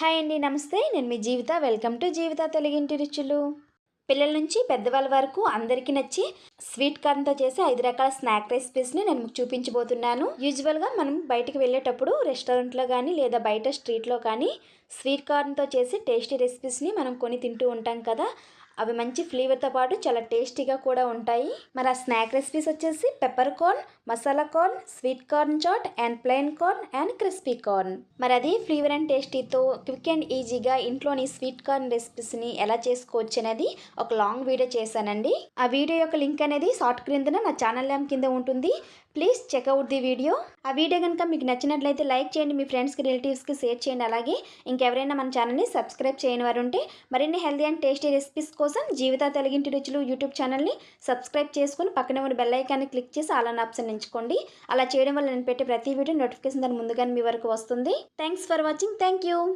Hi అండి. నమస్తే. నేను మీ జీవిత. వెల్కమ్ టు జీవిత తెలుగింటి రుచులు. పిల్లల నుంచి పెద్దవాళ్ళ వరకు అందరికీ నచ్చి స్వీట్ కార్న్‌తో చేసే 5 రకాల స్నాక్ రెసిపీస్‌ని నేను మీకు చూపించబోతున్నాను. యూజువల్‌గా మనం బయటికి వెళ్ళేటప్పుడు రెస్టారెంట్‌లో గానీ, లేదా బయట స్ట్రీట్‌లో కానీ స్వీట్ కార్న్‌తో చేసి టేస్టీ రెసిపీస్‌ని మనం కొని తింటూ ఉంటాం కదా! అవి మంచి ఫ్లేవర్‌తో పాటు చాలా టేస్టీగా కూడా ఉంటాయి. మరి ఆ స్నాక్ రెసిపీస్ వచ్చేసి pepper corn, masala corn, sweet corn chaat and plain corn and crispy corn. మరి అది ఫ్లేవర్ అండ్ టేస్టీతో క్విక్ అండ్ ఈజీగా ఇంట్లోని స్వీట్ కార్న్ రెసిపీస్‌ని ఎలా చేసుకోవచ్చు అనేది ఒక లాంగ్ వీడియో చేశానండి. ఆ వీడియో యొక్క లింక్ అనేది షార్ట్ క్రిందన నా ఛానల్ నేమ్ కింద ఉంటుంది. Please check out the video. ఆ వీడియో కనుక మీకు నచ్చినట్లయితే లైక్ చేయండి, మీ ఫ్రెండ్స్కి రిలేటివ్స్కి షేర్ చేయండి. అలాగే ఇంకెవరైనా మన ఛానల్ని సబ్స్క్రైబ్ చేయని వారు ఉంటే మరిన్ని హెల్తీ అండ్ టేస్టీ రెసిపీస్ కోసం జీవిత తెలుగింటి రుచులు యూట్యూబ్ ఛానల్ని సబ్స్క్రైబ్ చేసుకుని పక్కనే ఉన్న బెల్ ఐకాన్ని క్లిక్ చేసి ఆల్ అనే ఆప్షన్ ఎంచుకోండి. అలా చేయడం వల్ల నేను పెట్టే ప్రతి వీడియో నోటిఫికేషన్ దాని ముందుగానే మీ వరకు వస్తుంది. Thanks for watching. Thank you.